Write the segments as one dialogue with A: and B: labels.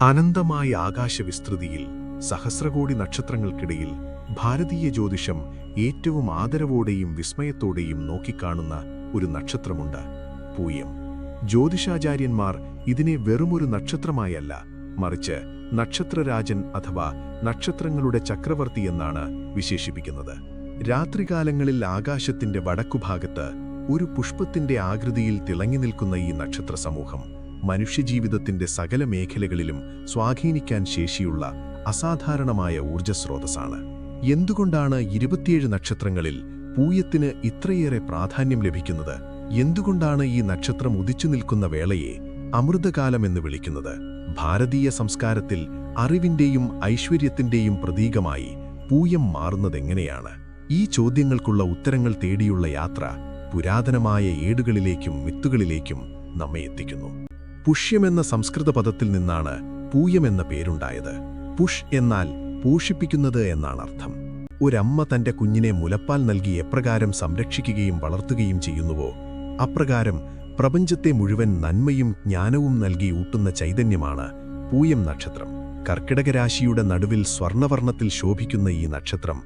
A: അനന്തമായ ആകാശവിസ്തൃതിയിൽ സഹസ്രകോടി നക്ഷത്രങ്ങൾക്കിടയിൽ ഭാരതീയ ജ്യോതിഷം ഏറ്റവും ആദരവോടെയും വിസ്മയത്തോടെയും നോക്കിക്കാണുന്ന ഒരു നക്ഷത്രമുണ്ട്, പൂയം. ജ്യോതിഷാചാര്യന്മാർ ഇതിനെ വെറുമൊരു നക്ഷത്രമായല്ല, മറിച്ച് നക്ഷത്രരാജൻ അഥവാ നക്ഷത്രങ്ങളുടെ ചക്രവർത്തി എന്നാണ് വിശേഷിപ്പിക്കുന്നത്. രാത്രികാലങ്ങളിൽ ആകാശത്തിന്റെ വടക്കുഭാഗത്ത് ഒരു പുഷ്പത്തിന്റെ ആകൃതിയിൽ തിളങ്ങി നിൽക്കുന്ന ഈ നക്ഷത്ര സമൂഹം മനുഷ്യജീവിതത്തിന്റെ സകല മേഖലകളിലും സ്വാധീനിക്കാൻ ശേഷിയുള്ള അസാധാരണമായ ഊർജ്ജസ്രോതസ്സാണ്. എന്തുകൊണ്ടാണ് 27 നക്ഷത്രങ്ങളിൽ പൂയത്തിന് ഇത്രയേറെ പ്രാധാന്യം ലഭിക്കുന്നത്? എന്തുകൊണ്ടാണ് ഈ നക്ഷത്രം ഉദിച്ചു നിൽക്കുന്ന വേളയെ അമൃതകാലമെന്ന് വിളിക്കുന്നത്? ഭാരതീയ സംസ്കാരത്തിൽ അറിവിന്റെയും ഐശ്വര്യത്തിന്റെയും പ്രതീകമായി പൂയം മാറുന്നതെങ്ങനെയാണ്? ഈ ചോദ്യങ്ങൾക്കുള്ള ഉത്തരങ്ങൾ തേടിയുള്ള യാത്ര പുരാതനമായ ഏടുകളിലേക്കും മിത്തുകളിലേക്കും നമ്മെ എത്തിക്കുന്നു. പുഷ്യമെന്ന സംസ്കൃത പദത്തിൽ നിന്നാണ് പൂയമെന്ന പേരുണ്ടായത്. പുഷ് എന്നാൽ പോഷിപ്പിക്കുന്നത് എന്നാണ് അർത്ഥം. ഒരമ്മ തന്റെ കുഞ്ഞിനെ മുലപ്പാൽ നൽകി എപ്രകാരം സംരക്ഷിക്കുകയും വളർത്തുകയും ചെയ്യുന്നുവോ, അപ്രകാരം പ്രപഞ്ചത്തെ മുഴുവൻ നന്മയും ജ്ഞാനവും നൽകി ഊട്ടുന്ന ചൈതന്യമാണ് പൂയം നക്ഷത്രം. കർക്കിടകരാശിയുടെ നടുവിൽ സ്വർണവർണ്ണത്തിൽ ശോഭിക്കുന്ന ഈ നക്ഷത്രം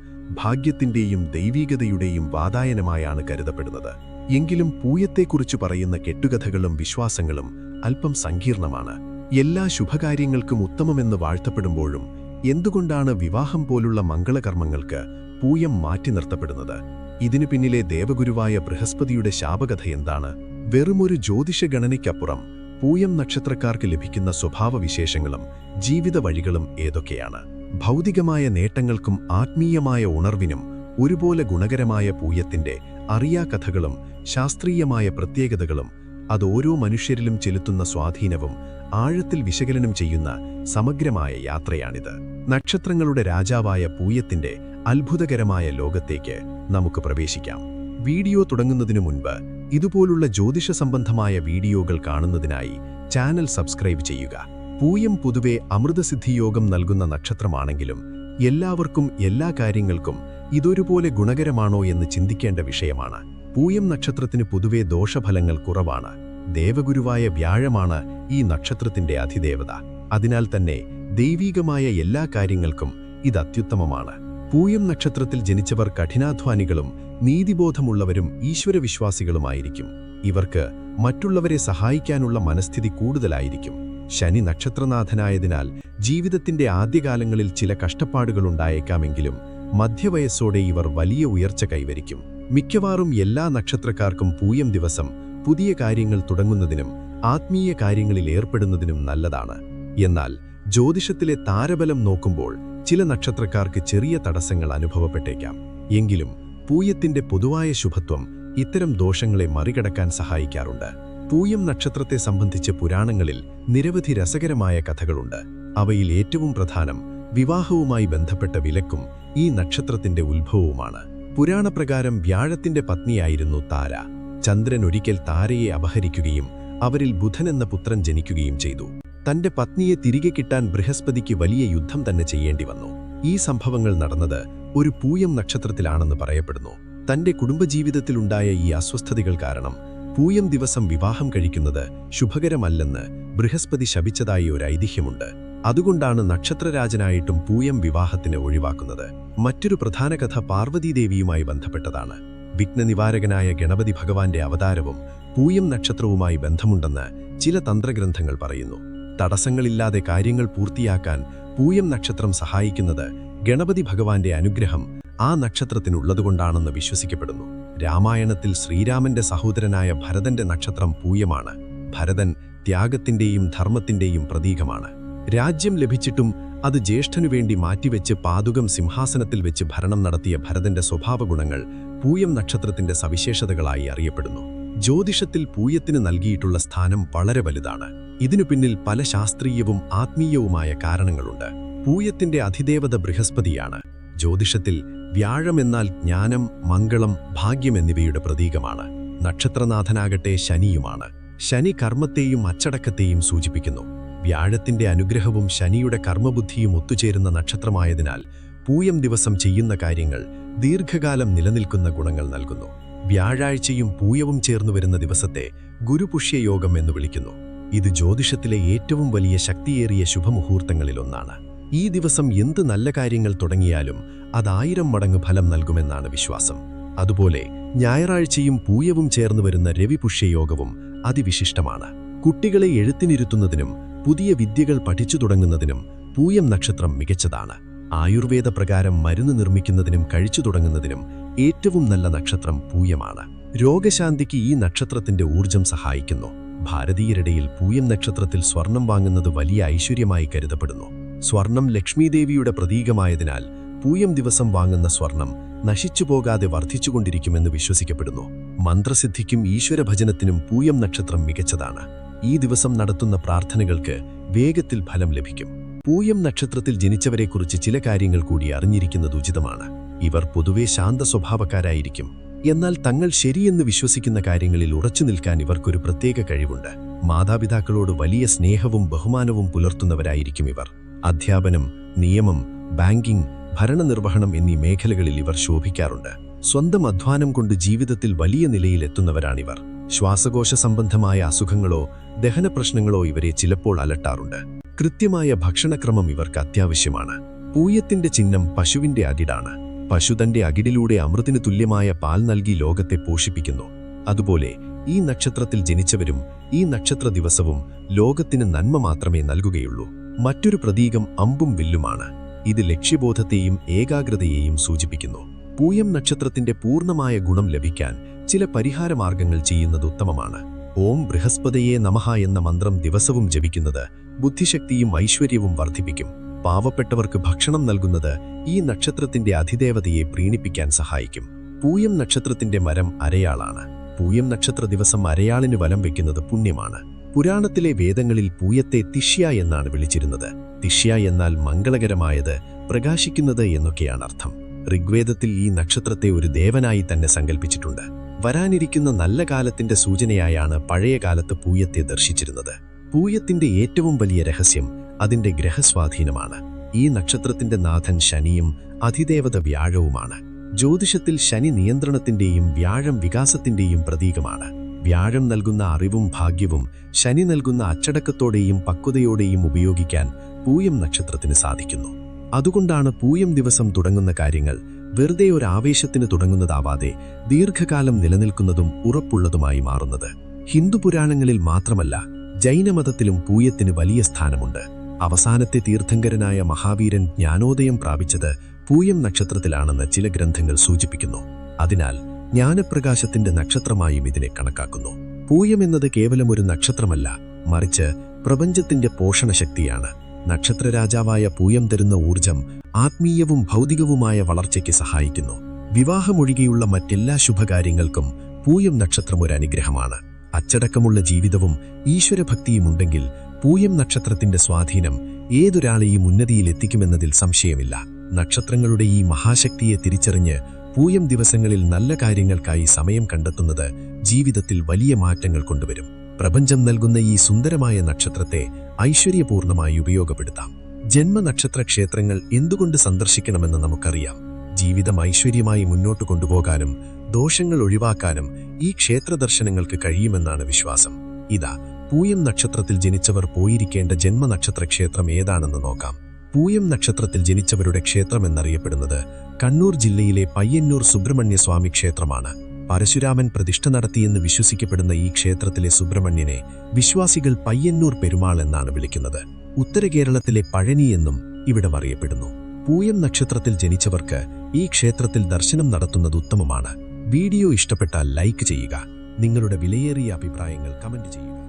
A: ഭാഗ്യത്തിന്റെയും ദൈവീകതയുടെയും വാതായനമായാണ് കരുതപ്പെടുന്നത്. എങ്കിലും പൂയത്തെക്കുറിച്ച് പറയുന്ന കെട്ടുകഥകളും വിശ്വാസങ്ങളും അല്പം സങ്കീർണമാണ്. എല്ലാ ശുഭകാര്യങ്ങൾക്കും ഉത്തമമെന്ന് വാഴ്ത്തപ്പെടുമ്പോഴും എന്തുകൊണ്ടാണ് വിവാഹം പോലുള്ള മംഗളകർമ്മങ്ങൾക്ക് പൂയം മാറ്റി നിർത്തപ്പെടുന്നത്? ഇതിനു പിന്നിലെ ദേവഗുരുവായ ബൃഹസ്പതിയുടെ ശാപകഥ എന്താണ്? വെറുമൊരു ജ്യോതിഷഗണനയ്ക്കപ്പുറം പൂയം നക്ഷത്രക്കാർക്ക് ലഭിക്കുന്ന സ്വഭാവവിശേഷങ്ങളും ജീവിത വഴികളും ഏതൊക്കെയാണ്? ഭൗതികമായ നേട്ടങ്ങൾക്കും ആത്മീയമായ ഉണർവിനും ഒരുപോലെ ഗുണകരമായ പൂയത്തിന്റെ അറിയാകഥകളും ശാസ്ത്രീയമായ പ്രത്യേകതകളും അത് ഓരോ മനുഷ്യരിലും ചെലുത്തുന്ന സ്വാധീനവും ആഴത്തിൽ വിശകലനം ചെയ്യുന്ന സമഗ്രമായ യാത്രയാണിത്. നക്ഷത്രങ്ങളുടെ രാജാവായ പൂയത്തിന്റെ അത്ഭുതകരമായ ലോകത്തേക്ക് നമുക്ക് പ്രവേശിക്കാം. വീഡിയോ തുടങ്ങുന്നതിനു മുൻപ് ഇതുപോലുള്ള ജ്യോതിഷ സംബന്ധമായ വീഡിയോകൾ കാണുന്നതിനായി ചാനൽ സബ്സ്ക്രൈബ് ചെയ്യുക. പൂയം പൊതുവെ അമൃതസിദ്ധിയോഗം നൽകുന്ന നക്ഷത്രമാണെങ്കിലും എല്ലാവർക്കും എല്ലാ കാര്യങ്ങൾക്കും ഇതൊരുപോലെ ഗുണകരമാണോ എന്ന് ചിന്തിക്കേണ്ട വിഷയമാണ്. പൂയം നക്ഷത്രത്തിന് പൊതുവെ ദോഷഫലങ്ങൾ കുറവാണ്. ദേവഗുരുവായ വ്യാഴമാണ് ഈ നക്ഷത്രത്തിന്റെ അധിദേവത. അതിനാൽ തന്നെ ദൈവീകമായ എല്ലാ കാര്യങ്ങൾക്കും ഇത് അത്യുത്തമമാണ്. പൂയം നക്ഷത്രത്തിൽ ജനിച്ചവർ കഠിനാധ്വാനികളും നീതിബോധമുള്ളവരും ഈശ്വരവിശ്വാസികളുമായിരിക്കും. ഇവർക്ക് മറ്റുള്ളവരെ സഹായിക്കാനുള്ള മനസ്ഥിതി കൂടുതലായിരിക്കും. ശനി നക്ഷത്രനാഥനായതിനാൽ ജീവിതത്തിന്റെ ആദ്യകാലങ്ങളിൽ ചില കഷ്ടപ്പാടുകളുണ്ടായേക്കാമെങ്കിലും മധ്യവയസ്സോടെ ഇവർ വലിയ ഉയർച്ച കൈവരിക്കും. മിക്കവാറും എല്ലാ നക്ഷത്രക്കാർക്കും പൂയം ദിവസം പുതിയ കാര്യങ്ങൾ തുടങ്ങുന്നതിനും ആത്മീയ കാര്യങ്ങളിൽ ഏർപ്പെടുന്നതിനും നല്ലതാണ്. എന്നാൽ ജ്യോതിഷത്തിലെ താരബലം നോക്കുമ്പോൾ ചില നക്ഷത്രക്കാർക്ക് ചെറിയ തടസ്സങ്ങൾ അനുഭവപ്പെട്ടേക്കാം. എങ്കിലും പൂയത്തിന്റെ പൊതുവായ ശുഭത്വം ഇത്തരം ദോഷങ്ങളെ മറികടക്കാൻ സഹായിക്കാറുണ്ട്. പൂയം നക്ഷത്രത്തെ സംബന്ധിച്ച് പുരാണങ്ങളിൽ നിരവധി രസകരമായ കഥകളുണ്ട്. അവയിൽ ഏറ്റവും പ്രധാനം വിവാഹവുമായി ബന്ധപ്പെട്ട വിലക്കും ഈ നക്ഷത്രത്തിന്റെ ഉത്ഭവവുമാണ്. പുരാണപ്രകാരം വ്യാഴത്തിന്റെ പത്നിയായിരുന്നു താര. ചന്ദ്രൻ ഒരിക്കൽ താരയെ അപഹരിക്കുകയും അവരിൽ ബുധൻ എന്ന പുത്രൻ ജനിക്കുകയും ചെയ്തു. തന്റെ പത്നിയെ തിരികെ കിട്ടാൻ ബൃഹസ്പതിക്ക് വലിയ യുദ്ധം തന്നെ ചെയ്യേണ്ടി വന്നു. ഈ സംഭവങ്ങൾ നടന്നത് ഒരു പൂയം നക്ഷത്രത്തിലാണെന്ന് പറയപ്പെടുന്നു. തന്റെ കുടുംബജീവിതത്തിലുണ്ടായ ഈ അസ്വസ്ഥതകൾ കാരണം പൂയം ദിവസം വിവാഹം കഴിക്കുന്നത് ശുഭകരമല്ലെന്ന് ബൃഹസ്പതി ശപിച്ചതായി ഒരു ഐതിഹ്യമുണ്ട്. അതുകൊണ്ടാണ് നക്ഷത്രരാജനായിട്ടും പൂയം വിവാഹത്തിന് ഒഴിവാക്കുന്നത്. മറ്റൊരു പ്രധാന കഥ പാർവതീദേവിയുമായി ബന്ധപ്പെട്ടതാണ്. വിഘ്നനിവാരകനായ ഗണപതി ഭഗവാന്റെ അവതാരവും പൂയം നക്ഷത്രവുമായി ബന്ധമുണ്ടെന്ന് ചില തന്ത്രഗ്രന്ഥങ്ങൾ പറയുന്നു. തടസ്സങ്ങളില്ലാതെ കാര്യങ്ങൾ പൂർത്തിയാക്കാൻ പൂയം നക്ഷത്രം സഹായിക്കുന്നത് ഗണപതി ഭഗവാന്റെ അനുഗ്രഹം ആ നക്ഷത്രത്തിനുള്ളതുകൊണ്ടാണെന്ന് വിശ്വസിക്കപ്പെടുന്നു. രാമായണത്തിൽ ശ്രീരാമന്റെ സഹോദരനായ ഭരതന്റെ നക്ഷത്രം പൂയമാണ്. ഭരതൻ ത്യാഗത്തിന്റെയും ധർമ്മത്തിന്റെയും പ്രതീകമാണ്. രാജ്യം ലഭിച്ചിട്ടും അത് ജ്യേഷ്ഠനുവേണ്ടി മാറ്റിവെച്ച് പാതുകം സിംഹാസനത്തിൽ വെച്ച് ഭരണം നടത്തിയ ഭരതന്റെ സ്വഭാവഗുണങ്ങൾ പൂയം നക്ഷത്രത്തിന്റെ സവിശേഷതകളായി അറിയപ്പെടുന്നു. ജ്യോതിഷത്തിൽ പൂയത്തിന് നൽകിയിട്ടുള്ള സ്ഥാനം വളരെ വലുതാണ്. ഇതിനു പിന്നിൽ പല ശാസ്ത്രീയവും ആത്മീയവുമായ കാരണങ്ങളുണ്ട്. പൂയത്തിന്റെ അധിദേവത ബൃഹസ്പതിയാണ്. ജ്യോതിഷത്തിൽ വ്യാഴം എന്നാൽ ജ്ഞാനം, മംഗളം, ഭാഗ്യം എന്നിവയുടെ പ്രതീകമാണ്. നക്ഷത്രനാഥനാകട്ടെ ശനിയുമാണ്. ശനി കർമ്മത്തെയും അച്ചടക്കത്തെയും സൂചിപ്പിക്കുന്നു. വ്യാഴത്തിന്റെ അനുഗ്രഹവും ശനിയുടെ കർമ്മബുദ്ധിയും ഒത്തുചേരുന്ന നക്ഷത്രമായതിനാൽ പൂയം ദിവസം ചെയ്യുന്ന കാര്യങ്ങൾ ദീർഘകാലം നിലനിൽക്കുന്ന ഗുണങ്ങൾ നൽകുന്നു. വ്യാഴാഴ്ചയും പൂയവും ചേർന്നു വരുന്ന ദിവസത്തെ ഗുരുപുഷ്യയോഗം എന്ന് വിളിക്കുന്നു.
B: ഇത് ജ്യോതിഷത്തിലെ ഏറ്റവും വലിയ ശക്തിയേറിയ ശുഭമുഹൂർത്തങ്ങളിലൊന്നാണ്. ഈ ദിവസം എന്ത് നല്ല കാര്യങ്ങൾ തുടങ്ങിയാലും അത് 1000 മടങ്ങ് ഫലം നൽകുമെന്നാണ് വിശ്വാസം. അതുപോലെ ഞായറാഴ്ചയും പൂയവും ചേർന്ന് വരുന്ന രവിപുഷ്യയോഗവും അതിവിശിഷ്ടമാണ്. കുട്ടികളെ എഴുത്തിനിരുത്തുന്നതിനും പുതിയ വിദ്യകൾ പഠിച്ചു തുടങ്ങുന്നതിനും പൂയം നക്ഷത്രം മികച്ചതാണ്. ആയുർവേദ പ്രകാരം മരുന്ന് നിർമ്മിക്കുന്നതിനും കഴിച്ചു തുടങ്ങുന്നതിനും ഏറ്റവും നല്ല നക്ഷത്രം പൂയമാണ്. രോഗശാന്തിക്ക് ഈ നക്ഷത്രത്തിന്റെ ഊർജം സഹായിക്കുന്നു. ഭാരതീയരിടയിൽ പൂയം നക്ഷത്രത്തിൽ സ്വർണം വാങ്ങുന്നത് വലിയ ഐശ്വര്യമായി കരുതപ്പെടുന്നു. സ്വർണം ലക്ഷ്മീദേവിയുടെ പ്രതീകമായതിനാൽ പൂയം ദിവസം വാങ്ങുന്ന സ്വർണം നശിച്ചുപോകാതെ വർദ്ധിച്ചുകൊണ്ടിരിക്കുമെന്ന് വിശ്വസിക്കപ്പെടുന്നു. മന്ത്രസിദ്ധിക്കും ഈശ്വരഭജനത്തിനും പൂയം നക്ഷത്രം മികച്ചതാണ്. ഈ ദിവസം നടത്തുന്ന പ്രാർത്ഥനകൾക്ക് വേഗത്തിൽ ഫലം ലഭിക്കും. പൂയം നക്ഷത്രത്തിൽ ജനിച്ചവരെക്കുറിച്ച് ചില കാര്യങ്ങൾ കൂടി അറിഞ്ഞിരിക്കുന്നത് ഉചിതമാണ്. ഇവർ പൊതുവെ ശാന്ത സ്വഭാവക്കാരായിരിക്കും. എന്നാൽ തങ്ങൾ ശരിയെന്ന് വിശ്വസിക്കുന്ന കാര്യങ്ങളിൽ ഉറച്ചു നിൽക്കാൻ ഇവർക്കൊരു പ്രത്യേക കഴിവുണ്ട്. മാതാപിതാക്കളോട് വലിയ സ്നേഹവും ബഹുമാനവും പുലർത്തുന്നവരായിരിക്കും ഇവർ. അധ്യാപനം, നിയമം, ബാങ്കിംഗ്, ഭരണനിർവഹണം എന്നീ മേഖലകളിൽ ഇവർ ശോഭിക്കാറുണ്ട്. സ്വന്തം അധ്വാനം കൊണ്ട് ജീവിതത്തിൽ വലിയ നിലയിലെത്തുന്നവരാണിവർ. ശ്വാസകോശ സംബന്ധമായ അസുഖങ്ങളോ ദഹനപ്രശ്നങ്ങളോ ഇവരെ ചിലപ്പോൾ അലട്ടാറുണ്ട്. കൃത്യമായ ഭക്ഷണക്രമം ഇവർക്ക് അത്യാവശ്യമാണ്. പൂയത്തിന്റെ ചിഹ്നം പശുവിന്റെ അകിടാണ്. പശു തന്റെ അകിടിലൂടെ അമൃതിന് തുല്യമായ പാൽ നൽകി ലോകത്തെ പോഷിപ്പിക്കുന്നു. അതുപോലെ ഈ നക്ഷത്രത്തിൽ ജനിച്ചവരും ഈ നക്ഷത്ര ദിവസവും ലോകത്തിന് നന്മ മാത്രമേ നൽകുകയുള്ളൂ. മറ്റൊരു പ്രതീകം അമ്പും വില്ലുമാണ്. ഇത് ലക്ഷ്യബോധത്തെയും ഏകാഗ്രതയെയും സൂചിപ്പിക്കുന്നു. പൂയം നക്ഷത്രത്തിന്റെ പൂർണ്ണമായ ഗുണം ലഭിക്കാൻ ചില പരിഹാരമാർഗങ്ങൾ ചെയ്യുന്നത് ഉത്തമമാണ്. ഓം ബൃഹസ്പതയേ നമഃ എന്ന മന്ത്രം ദിവസവും ജപിക്കുന്നത് ബുദ്ധിശക്തിയും ഐശ്വര്യവും വർദ്ധിപ്പിക്കും. പാവപ്പെട്ടവർക്ക് ഭക്ഷണം നൽകുന്നത് ഈ നക്ഷത്രത്തിന്റെ അധിദേവതയെ പ്രീണിപ്പിക്കാൻ സഹായിക്കും. പൂയം നക്ഷത്രത്തിന്റെ മരം അരയാളാണ്. പൂയം നക്ഷത്ര ദിവസം അരയാളിന് വലം വയ്ക്കുന്നത് പുണ്യമാണ്. പുരാണത്തിലെ വേദങ്ങളിൽ പൂയത്തെ തിഷ്യ എന്നാണ് വിളിച്ചിരുന്നത്. തിഷ്യ എന്നാൽ മംഗളകരമായത്, പ്രകാശിക്കുന്നത് എന്നൊക്കെയാണ് അർത്ഥം. ഋഗ്വേദത്തിൽ ഈ നക്ഷത്രത്തെ ഒരു ദേവനായി തന്നെ സങ്കല്പിച്ചിട്ടുണ്ട്. വരാനിരിക്കുന്ന നല്ല കാലത്തിന്റെ സൂചനയായാണ് പഴയകാലത്ത് പൂയത്തെ ദർശിച്ചിരുന്നത്. പൂയത്തിന്റെ ഏറ്റവും വലിയ രഹസ്യം അതിന്റെ ഗ്രഹസ്വാധീനമാണ്. ഈ നക്ഷത്രത്തിന്റെ നാഥൻ ശനിയും അധിദേവത വ്യാഴവുമാണ്. ജ്യോതിഷത്തിൽ ശനി നിയന്ത്രണത്തിന്റെയും വ്യാഴം വികാസത്തിന്റെയും പ്രതീകമാണ്. വ്യാഴം നൽകുന്ന അറിവും ഭാഗ്യവും ശനി നൽകുന്ന അച്ചടക്കത്തോടെയും പക്വതയോടെയും ഉപയോഗിക്കാൻ പൂയം നക്ഷത്രത്തിന് സാധിക്കുന്നു. അതുകൊണ്ടാണ് പൂയം ദിവസം തുടങ്ങുന്ന കാര്യങ്ങൾ വെറുതെ ഒരു ആവേശത്തിന് തുടങ്ങുന്നതാവാതെ ദീർഘകാലം നിലനിൽക്കുന്നതും ഉറപ്പുള്ളതുമായി മാറുന്നത്. ഹിന്ദു പുരാണങ്ങളിൽ മാത്രമല്ല, ജൈനമതത്തിലും പൂയത്തിന് വലിയ സ്ഥാനമുണ്ട്. അവസാനത്തെ തീർത്ഥങ്കരനായ മഹാവീരൻ ജ്ഞാനോദയം പ്രാപിച്ചത് പൂയം നക്ഷത്രത്തിലാണെന്ന് ചില ഗ്രന്ഥങ്ങൾ സൂചിപ്പിക്കുന്നു. അതിനാൽ ജ്ഞാനപ്രകാശത്തിന്റെ നക്ഷത്രമായും ഇതിനെ കണക്കാക്കുന്നു. പൂയം എന്നത് കേവലം ഒരു നക്ഷത്രമല്ല, മറിച്ച് പ്രപഞ്ചത്തിന്റെ പോഷണശക്തിയാണ്. നക്ഷത്രരാജാവായ പൂയം തരുന്ന ഊർജം ആത്മീയവും ഭൗതികവുമായ വളർച്ചയ്ക്ക് സഹായിക്കുന്നു. വിവാഹമൊഴികെയുള്ള മറ്റെല്ലാ ശുഭകാര്യങ്ങൾക്കും പൂയം നക്ഷത്രം ഒരു അനുഗ്രഹമാണ്. അച്ചടക്കമുള്ള ജീവിതവും ഈശ്വരഭക്തിയുമുണ്ടെങ്കിൽ പൂയം നക്ഷത്രത്തിന്റെ സ്വാധീനം ഏതൊരാളെയും ഉന്നതിയിലെത്തിക്കുമെന്നതിൽ സംശയമില്ല. നക്ഷത്രങ്ങളുടെ ഈ മഹാശക്തിയെ തിരിച്ചറിഞ്ഞ് പൂയം ദിവസങ്ങളിൽ നല്ല കാര്യങ്ങൾക്കായി സമയം കണ്ടെത്തുന്നത് ജീവിതത്തിൽ വലിയ മാറ്റങ്ങൾ കൊണ്ടുവരും. പ്രപഞ്ചം നൽകുന്ന ഈ സുന്ദരമായ നക്ഷത്രത്തെ ഐശ്വര്യപൂർണമായി ഉപയോഗപ്പെടുത്താം. ജന്മനക്ഷത്ര ക്ഷേത്രങ്ങൾ എന്തുകൊണ്ട് സന്ദർശിക്കണമെന്ന് നമുക്കറിയാം. ജീവിതം ഐശ്വര്യമായി മുന്നോട്ട് കൊണ്ടുപോകാനും ദോഷങ്ങൾ ഒഴിവാക്കാനും ഈ ക്ഷേത്ര ദർശനങ്ങൾക്ക് കഴിയുമെന്നാണ് വിശ്വാസം. ഇതാ, പൂയം നക്ഷത്രത്തിൽ ജനിച്ചവർ പോയിരിക്കേണ്ട ജന്മനക്ഷത്ര ക്ഷേത്രം ഏതാണെന്ന് നോക്കാം. പൂയം നക്ഷത്രത്തിൽ ജനിച്ചവരുടെ ക്ഷേത്രം എന്നറിയപ്പെടുന്നത് കണ്ണൂർ ജില്ലയിലെ പയ്യന്നൂർ സുബ്രഹ്മണ്യസ്വാമി ക്ഷേത്രമാണ്. പരശുരാമൻ പ്രതിഷ്ഠ നടത്തിയെന്ന് വിശ്വസിക്കപ്പെടുന്ന ഈ ക്ഷേത്രത്തിലെ സുബ്രഹ്മണ്യനെ വിശ്വാസികൾ പയ്യന്നൂർ പെരുമാൾ എന്നാണ് വിളിക്കുന്നത്. ഉത്തര കേരളത്തിലെ പഴനി എന്നും ഇവിടം അറിയപ്പെടുന്നു. പൂയം നക്ഷത്രത്തിൽ ജനിച്ചവർക്ക് ഈ ക്ഷേത്രത്തിൽ ദർശനം നടത്തുന്നത് ഉത്തമമാണ്. വീഡിയോ ഇഷ്ടപ്പെട്ടാൽ ലൈക്ക് ചെയ്യുക. നിങ്ങളുടെ വിലയേറിയ അഭിപ്രായങ്ങൾ കമന്റ് ചെയ്യുക.